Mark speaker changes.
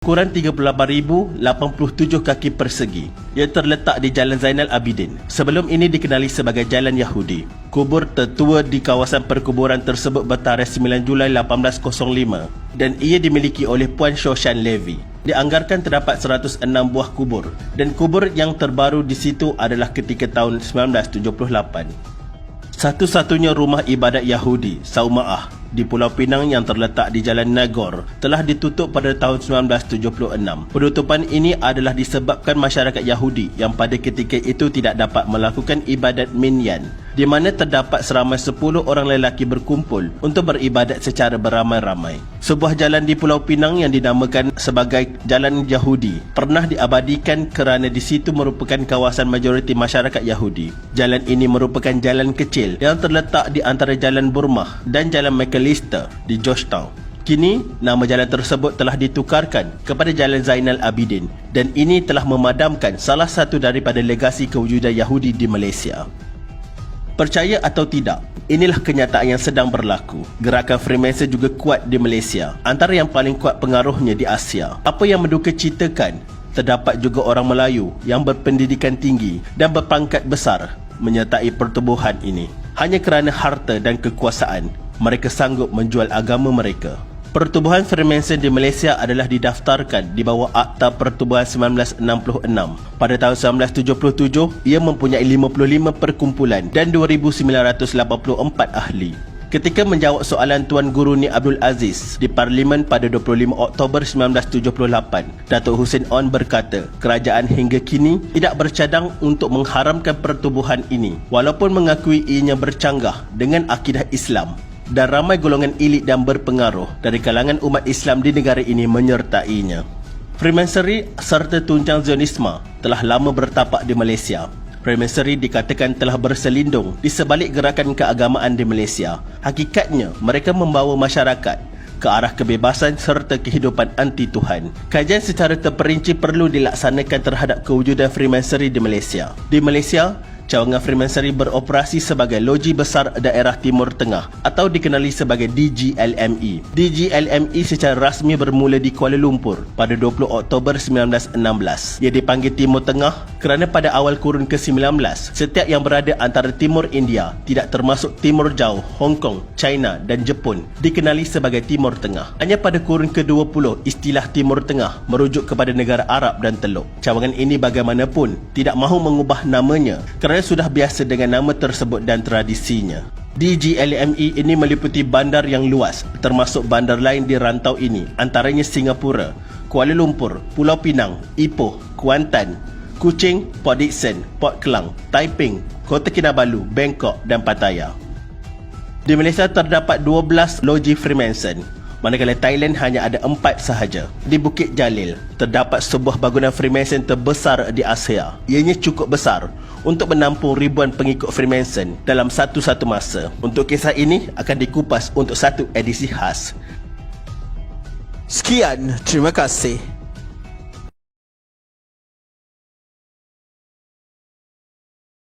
Speaker 1: kurang 38,087 kaki persegi yang terletak di Jalan Zainal Abidin. Sebelum ini dikenali sebagai Jalan Yahudi. Kubur tertua di kawasan perkuburan tersebut bertarikh 9 Julai 1805 dan ia dimiliki oleh Puan Shoshan Levy. Dianggarkan terdapat 106 buah kubur dan kubur yang terbaru di situ adalah ketika tahun 1978. Satu-satunya rumah ibadat Yahudi, Sauma'ah, di Pulau Pinang yang terletak di Jalan Nagor telah ditutup pada tahun 1976. Penutupan ini adalah disebabkan masyarakat Yahudi yang pada ketika itu tidak dapat melakukan ibadat minyan, di mana terdapat seramai 10 orang lelaki berkumpul untuk beribadat secara beramai-ramai. Sebuah jalan di Pulau Pinang yang dinamakan sebagai Jalan Yahudi pernah diabadikan kerana di situ merupakan kawasan majoriti masyarakat Yahudi. Jalan ini merupakan jalan kecil yang terletak di antara Jalan Burmah dan Jalan McAllister di Georgetown. Kini, nama jalan tersebut telah ditukarkan kepada Jalan Zainal Abidin dan ini telah memadamkan salah satu daripada legasi kewujudan Yahudi di Malaysia. Percaya atau tidak, inilah kenyataan yang sedang berlaku. Gerakan Freemason juga kuat di Malaysia, antara yang paling kuat pengaruhnya di Asia. Apa yang mendukacitakan, terdapat juga orang Melayu yang berpendidikan tinggi dan berpangkat besar menyertai pertubuhan ini. Hanya kerana harta dan kekuasaan, mereka sanggup menjual agama mereka. Pertubuhan Freemason di Malaysia adalah didaftarkan di bawah Akta Pertubuhan 1966. Pada tahun 1977, ia mempunyai 55 perkumpulan dan 2,984 ahli. Ketika menjawab soalan Tuan Guru Ni Abdul Aziz di Parlimen pada 25 Oktober 1978, Datuk Hussein On berkata, kerajaan hingga kini tidak bercadang untuk mengharamkan pertubuhan ini, walaupun mengakui ianya bercanggah dengan akidah Islam. Dan ramai golongan elit dan berpengaruh dari kalangan umat Islam di negara ini menyertainya. Freemasonry serta tuncang Zionisme telah lama bertapak di Malaysia. Freemasonry dikatakan telah berselindung di sebalik gerakan keagamaan di Malaysia. Hakikatnya, mereka membawa masyarakat ke arah kebebasan serta kehidupan anti-Tuhan. Kajian secara terperinci perlu dilaksanakan terhadap kewujudan Freemasonry di Malaysia. Di Malaysia, cawangan Freemasonry beroperasi sebagai Loji Besar Daerah Timur Tengah atau dikenali sebagai DGLME. DGLME secara rasmi bermula di Kuala Lumpur pada 20 Oktober 1916. Ia dipanggil Timur Tengah kerana pada awal kurun ke-19, setiap yang berada antara Timur India, tidak termasuk Timur Jauh, Hong Kong, China dan Jepun, dikenali sebagai Timur Tengah. Hanya pada kurun ke-20, istilah Timur Tengah merujuk kepada negara Arab dan Teluk. Cawangan ini bagaimanapun tidak mahu mengubah namanya kerana sudah biasa dengan nama tersebut dan tradisinya. DGLME ini meliputi bandar yang luas, termasuk bandar lain di rantau ini, antaranya Singapura, Kuala Lumpur, Pulau Pinang, Ipoh, Kuantan, Kuching, Port Dickson, Port Klang, Taiping, Kota Kinabalu, Bangkok dan Pattaya. Di Malaysia terdapat 12 loji Freemason, manakala Thailand hanya ada 4 sahaja. Di Bukit Jalil, terdapat sebuah bangunan Freemason terbesar di Asia. Ianya cukup besar untuk menampung ribuan pengikut Freemason dalam satu masa. Untuk kisah ini akan dikupas untuk satu edisi khas.
Speaker 2: Sekian, terima kasih.